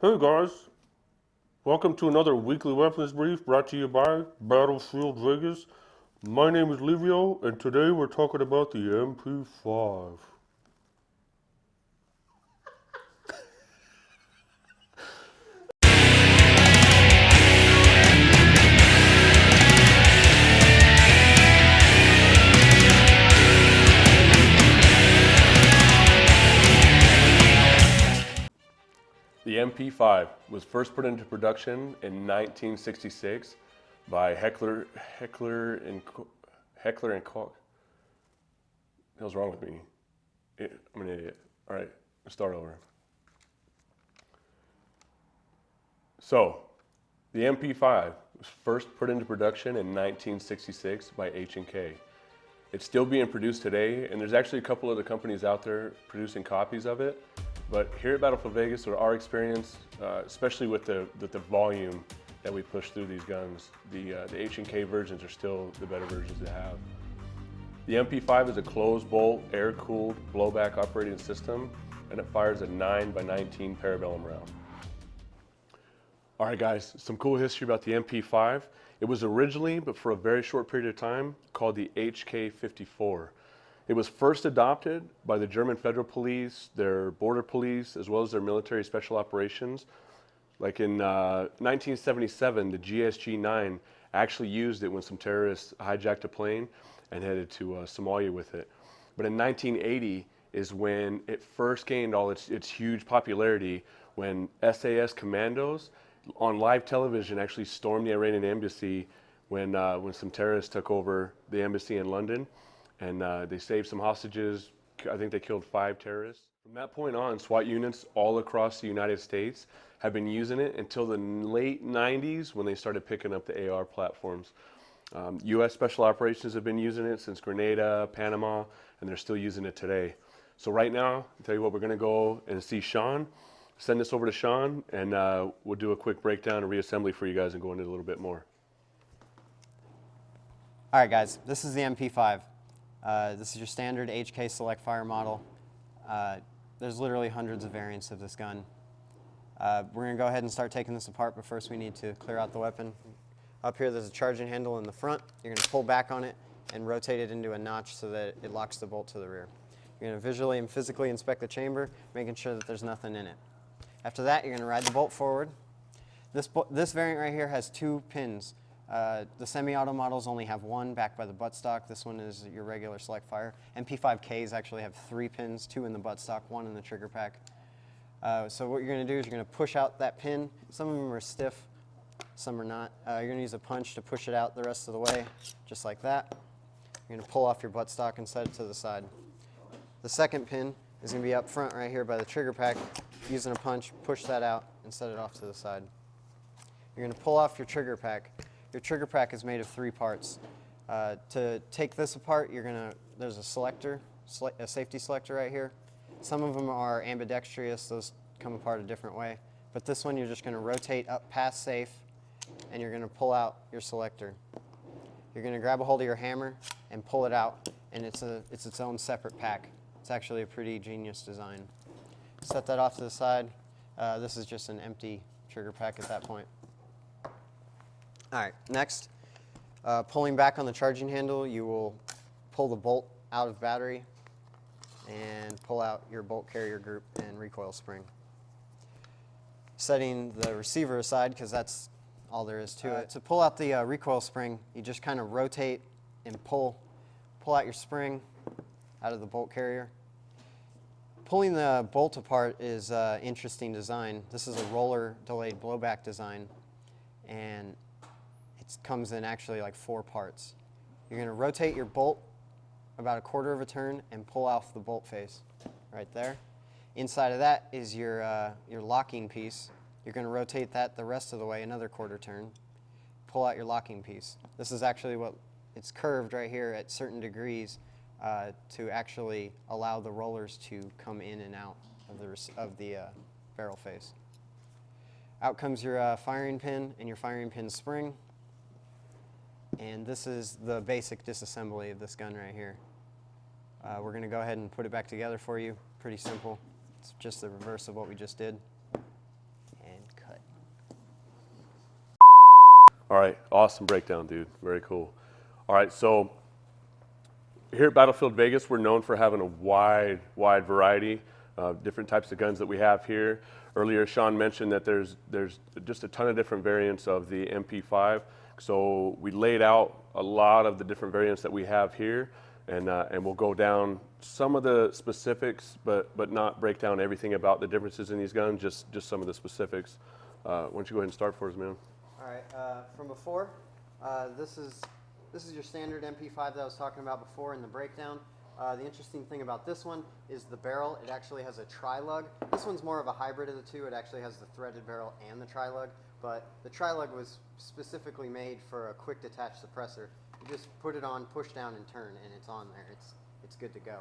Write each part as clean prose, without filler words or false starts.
Hey guys, welcome to another weekly weapons brief brought to you by Battlefield Vegas. My name is Livio, and today we're talking about the MP5. The MP5 was first put into production in 1966 by Heckler and Koch. What the hell's wrong with me? I'm an idiot. All right, let's start over. So, the MP5 was first put into production in 1966 by H&K. It's still being produced today, and there's actually a couple other companies out there producing copies of it. But here at Battlefield Vegas, or our experience, especially with the volume that we push through these guns, the H&K versions are still the better versions to have. The MP5 is a closed bolt, air-cooled, blowback operating system, and it fires a 9x19 parabellum round. All right, guys, some cool history about the MP5. It was originally, but for a very short period of time, called the HK-54. It was first adopted by the German Federal Police, their border police, as well as their military special operations. Like in 1977, the GSG-9 actually used it when some terrorists hijacked a plane and headed to Somalia with it. But in 1980 is when it first gained all its huge popularity, when SAS commandos on live television actually stormed the Iranian embassy when some terrorists took over the embassy in London. And they saved some hostages. I think they killed 5 terrorists. From that point on, SWAT units all across the United States have been using it until the late 90s when they started picking up the AR platforms. U.S. Special Operations have been using it since Grenada, Panama, and they're still using it today. So right now, I'll tell you what, we're going to go and see Sean. Send this over to Sean, and we'll do a quick breakdown and reassembly for you guys and go into it a little bit more. All right, guys, this is the MP5. This is your standard HK Select Fire model. There's literally hundreds of variants of this gun. We're going to go ahead and start taking this apart, but first we need to clear out the weapon. Up here there's a charging handle in the front. You're going to pull back on it and rotate it into a notch so that it locks the bolt to the rear. You're going to visually and physically inspect the chamber, making sure that there's nothing in it. After that, you're going to ride the bolt forward. This variant right here has 2 pins. The semi-auto models only have 1 backed by the buttstock. This one is your regular select fire. MP5Ks actually have 3 pins, 2 in the buttstock, 1 in the trigger pack. So what you're going to do is you're going to push out that pin. Some of them are stiff, some are not. You're going to use a punch to push it out the rest of the way, just like that. You're going to pull off your buttstock and set it to the side. The second pin is going to be up front right here by the trigger pack. Using a punch, push that out and set it off to the side. You're going to pull off your trigger pack. Your trigger pack is made of 3 parts. To take this apart, there's a selector, a safety selector right here. Some of them are ambidextrous, those come apart a different way. But this one you're just going to rotate up past safe and you're going to pull out your selector. You're going to grab a hold of your hammer and pull it out, and it's its own separate pack. It's actually a pretty genius design. Set that off to the side. This is just an empty trigger pack at that point. All right, next, pulling back on the charging handle, you will pull the bolt out of battery and pull out your bolt carrier group and recoil spring. Setting the receiver aside, because that's all there is to it. To pull out the recoil spring, you just kind of rotate and pull out your spring out of the bolt carrier. Pulling the bolt apart is an interesting design. This is a roller delayed blowback design, and it comes in actually like 4 parts. You're going to rotate your bolt about 1/4 of a turn and pull off the bolt face right there. Inside of that is your locking piece. You're going to rotate that the rest of the way another 1/4 turn. Pull out your locking piece. This is actually it's curved right here at certain degrees to actually allow the rollers to come in and out of the barrel face. Out comes your firing pin and your firing pin spring. And this is the basic disassembly of this gun right here. We're going to go ahead and put it back together for you. Pretty simple. It's just the reverse of what we just did. And All right, awesome breakdown, dude. Very cool. All right, so here at Battlefield Vegas, we're known for having a wide variety of different types of guns that we have here. Earlier, Sean mentioned that there's just a ton of different variants of the MP5. So we laid out a lot of the different variants that we have here, and we'll go down some of the specifics, but not break down everything about the differences in these guns, just some of the specifics. Why don't you go ahead and start for us, man? All right, from before, this is your standard MP5 that I was talking about before in the breakdown. The interesting thing about this one is the barrel. It actually has a tri-lug. This one's more of a hybrid of the two. It actually has the threaded barrel and the tri-lug, but the tri-lug was specifically made for a quick detach suppressor. You just put it on, push down, and turn, and it's on there. It's good to go.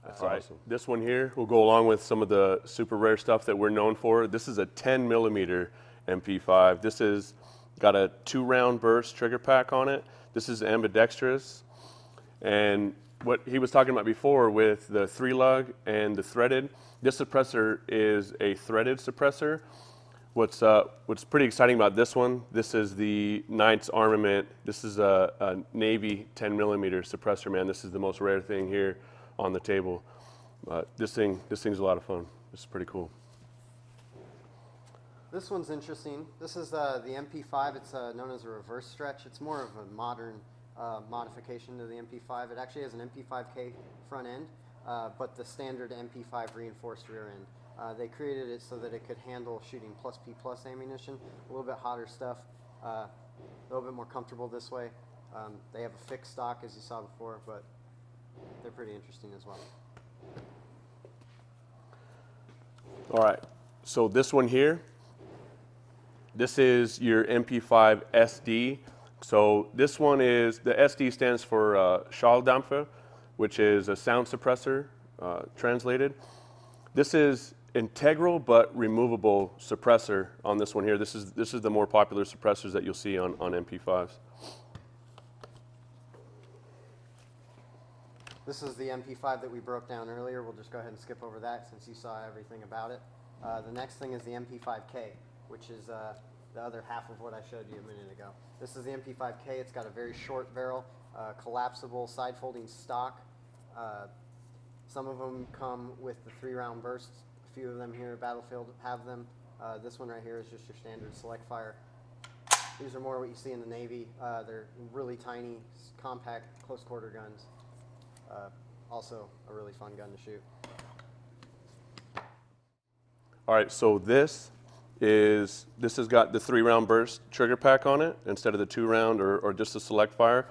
That's awesome. This one here will go along with some of the super rare stuff that we're known for. This is a 10 millimeter MP5. This is got a 2-round burst trigger pack on it. This is ambidextrous, and what he was talking about before with the 3-lug and the threaded, this suppressor is a threaded suppressor. What's pretty exciting about this one, this is the Knights Armament. This is a Navy 10 millimeter suppressor, man. This is the most rare thing here on the table. This thing's a lot of fun. This is pretty cool. This one's interesting. This is the MP5. It's known as a reverse stretch. It's more of a modern modification to the MP5. It actually has an MP5K front end, but the standard MP5 reinforced rear end. They created it so that it could handle shooting +P+ ammunition, a little bit hotter stuff, a little bit more comfortable this way. They have a fixed stock, as you saw before, but they're pretty interesting as well. All right, so this one here, this is your MP5 SD. So this one is, the SD stands for Schalldämpfer, which is a sound suppressor, translated. This is integral but removable suppressor on this one here. This is the more popular suppressors that you'll see on MP5s. This is the MP5 that we broke down earlier. We'll just go ahead and skip over that since you saw everything about it. The next thing is the MP5K, which is the other half of what I showed you a minute ago. This is the MP5K. It's got a very short barrel, collapsible side-folding stock. Some of them come with the 3-round bursts. A few of them here at Battlefield have them. This one right here is just your standard select fire. These are more what you see in the Navy. They're really tiny, compact, close quarter guns. Also a really fun gun to shoot. All right, so this has got the 3-round burst trigger pack on it instead of the 2-round or just a select fire.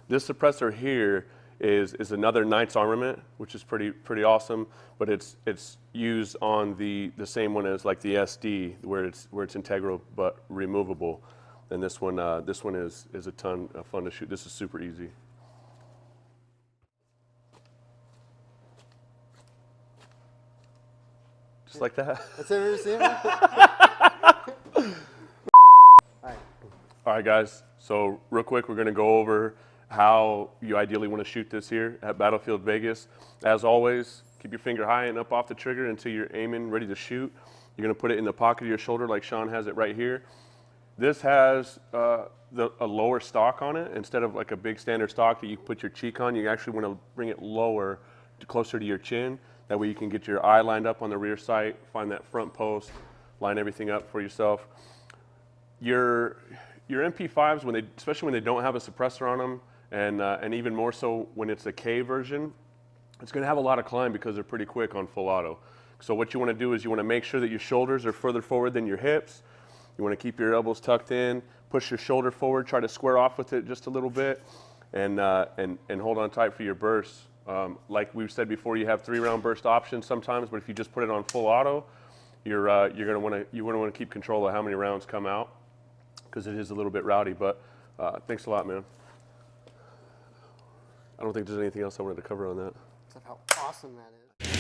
This suppressor here is another Knights Armament, which is pretty awesome, but it's used on the same one as like the SD, where it's integral but removable. And this one is a ton of fun to shoot. This is super easy. Just like that. That's ever seen? All right, guys. So real quick, we're going to go over how you ideally want to shoot this here at Battlefield Vegas. As always, keep your finger high and up off the trigger until you're aiming, ready to shoot. You're going to put it in the pocket of your shoulder like Sean has it right here. This has a lower stock on it. Instead of like a big standard stock that you put your cheek on, you actually want to bring it lower, closer to your chin. That way you can get your eye lined up on the rear sight, find that front post, line everything up for yourself. Your MP5s, especially when they don't have a suppressor on them, and even more so when it's a K version, it's going to have a lot of climb because they're pretty quick on full auto. So what you want to do is you want to make sure that your shoulders are further forward than your hips. You want to keep your elbows tucked in, push your shoulder forward, try to square off with it just a little bit, and hold on tight for your bursts. Like we've said before, you have 3-round burst options sometimes, but if you just put it on full auto, you're going to want to keep control of how many rounds come out, because it is a little bit rowdy. But thanks a lot, man. I don't think there's anything else I wanted to cover on that. Except how awesome that is.